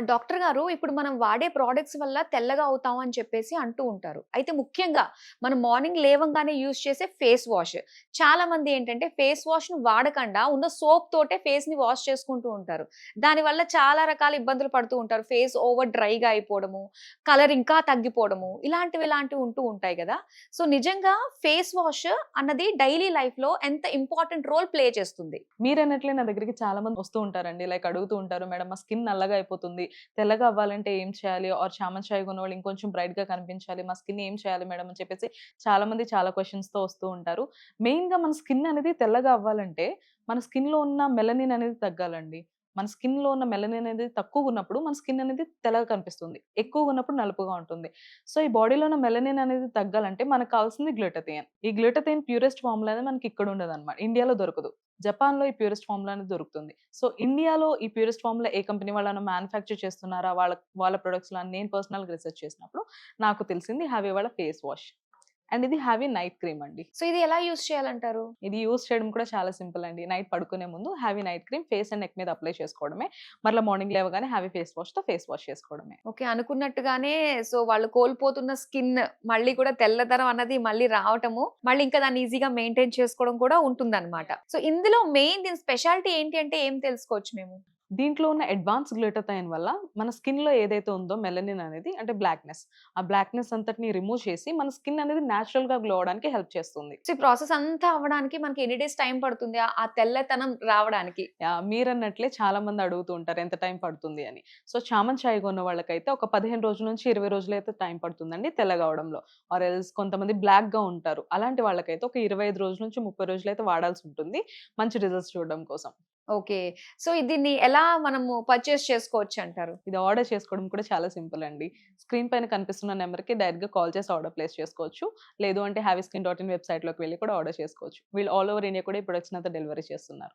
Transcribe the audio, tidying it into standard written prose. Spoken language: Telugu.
డాక్టర్ గారు ఇప్పుడు మనం వాడే ప్రొడక్ట్స్ వల్ల తెల్లగా అవుతాం అని చెప్పేసి అంటూ ఉంటారు. అయితే ముఖ్యంగా మనం మార్నింగ్ లేవంగానే యూజ్ చేసే ఫేస్ వాష్. చాలామంది ఏంటంటే ఫేస్ వాష్‌ను వాడకండా ఉన్న సోప్ తోటే ఫేస్‌ని వాష్ చేసుకుంటూ ఉంటారు. దానివల్ల చాలా రకాల ఇబ్బందులు పడుతూ ఉంటారు. ఫేస్ ఓవర్ డ్రైగా అయిపోవడము, కలర్ ఇంకా తగ్గిపోవడము ఇలాంటివి ఉంటూ ఉంటాయి గదా! సో నిజంగా ఫేస్ వాష్ అన్నది డైలీ లైఫ్‌లో ఎంత ఇంపార్టెంట్ రోల్ ప్లే చేస్తుంది? మీరన్నట్లే నా దగ్గరికి చాలా మంది వస్తూ ఉంటారండి. లైక్ అడుగుతూ ఉంటారు. మేడం మా స్కిన్ నల్లగా అయిపోతుంది. తెల్లగా అవ్వాలంటే ఏం చేయాలి? ఆర్ చామన్ చాయ్ కొన్నవాళ్ళు ఇంకొంచెం బ్రైట్‌గా కనిపించాలి. మా స్కిన్ ఏం చేయాలి మేడం? అని చెప్పేసి చాలా మంది చాలా క్వెషన్స్‌తో వస్తూ ఉంటారు. మెయిన్‌గా మన స్కిన్ అనేది తెల్లగా అవ్వాలంటే మన స్కిన్‌లో ఉన్న మెలనిన్ అనేది తగ్గాలండి. మన స్కిన్‌లో ఉన్న మెలనిన్ అనేది తక్కువగున్నప్పుడు మన స్కిన్ అనేది తెల్లగా కనిపిస్తుంది. ఎక్కువగున్నప్పుడు నలుపుగా ఉంటుంది. సో, ఈ బాడీలో ఉన్న మెలనిన్ అనేది తగ్గాలంటే మనకు కావాల్సింది గ్లూటాథియన్. ఈ గ్లూటాథియన్ ప్యూరెస్ట్ ఫార్ములా అనేది మనకి ఇక్కడ ఉండదన్నమాట. ఇండియాలో దొరకదు. జపాన్‌లో ఈ ప్యూరెస్ట్ ఫార్ములా అనేది దొరుకుతుంది. సో, ఇండియాలో ఈ ప్యూరెస్ట్ ఫార్ములా ఏ కంపెనీ వాళ్ళైనా మ్యానుఫ్యాక్చర్ చేస్తున్నారా? వాళ్ళ ప్రొడక్ట్స్‌లో అని నేను పర్సనల్‌గా రిసర్చ్ చేసినప్పుడు నాకు తెలిసింది హావే వాళ్ళ ఫేస్ వాష్. అండ్ ఇది హావే నైట్ క్రీమ్ అండి. సో ఇది ఎలా యూజ్ చేయాలంటారు? ఇది యూజ్ చేయడం కూడా చాలా సింపుల్ అండి. నైట్ పడుకునే ముందు హావే night cream face and neck మీద అప్లై చేసుకోవడమే. మరలా మార్నింగ్ లేవగానే హావే ఫేస్ వాష్‌తో ఫేస్ వాష్ చేసుకోవడమే. ఓకే. అనుకున్నట్టుగానే సో, వాళ్ళు కోల్పోతున్న స్కిన్ మళ్ళీ కూడా తెల్లదనం అన్నది మళ్ళీ రావటము, మళ్ళీ ఇంకా దాన్ని ఈజీగా మెయింటైన్ చేసుకోవడం కూడా ఉంటుందన్నమాట. సో, ఇందులో మెయిన్ దీని స్పెషాలిటీ ఏంటి అంటే ఏం తెలుసుకోవచ్చు మేము? దీంట్లో ఉన్న అడ్వాన్స్ గ్లూటాథైన్ వల్ల మన స్కిన్‌లో ఏదైతే ఉందో మెలనిన్ అనేది అంటే బ్లాక్‌నెస్. ఆ బ్లాక్‌నెస్ అంతటిని రిమూవ్ చేసి మన స్కిన్ అనేది నేచురల్‌గా గ్లో అవ్వడానికి హెల్ప్ చేస్తుంది. సో, ఈ ప్రాసెస్ అంతా అవ్వడానికి మనకి ఎన్ని డేస్ టైమ్ పడుతుంది? ఆ తెల్లతనం రావడానికి? యాహ్! మీరన్నట్లే చాలా మంది అడుగుతూ ఉంటారు ఎంత టైం పడుతుంది అని. సో, చామన్ చాయ్ కొన్న వాళ్ళకైతే ఒక 15 రోజుల నుంచి 20 రోజులైతే టైం పడుతుందండి తెల్లగా అవ్వడంలో. ఆర్ ఎల్స్ కొంతమంది బ్లాక్‌గా ఉంటారు. అలాంటి వాళ్ళకైతే ఒక 25 రోజుల నుంచి 30 రోజులైతే వాడాల్సి ఉంటుంది. మంచి రిజల్ట్స్ చూడడం కోసం. ఓకే. సో, దీన్ని ఎలా మనము పర్చేస్ చేసుకోవచ్చంటారు? ఇది ఆర్డర్ చేసుకోవడం కూడా చాలా సింపుల్ అండి. స్క్రీన్ పైన కనిపిస్తున్న నంబర్‌కి డైరెక్ట్‌గా కాల్ చేసి ఆర్డర్ ప్లేస్ చేసుకోవచ్చు. లేదు అంటే హ్యావీస్కిన్.ఇన్ వెబ్‌సైట్‌లోకి వెళ్లి కూడా ఆర్డర్ చేసుకోవచ్చు. వీళ్ళు ఆల్ ఓవర్ ఇండియా కూడా ఈ ప్రొడక్ట్స్‌ని అంతా డెలివరీ చేస్తున్నారు.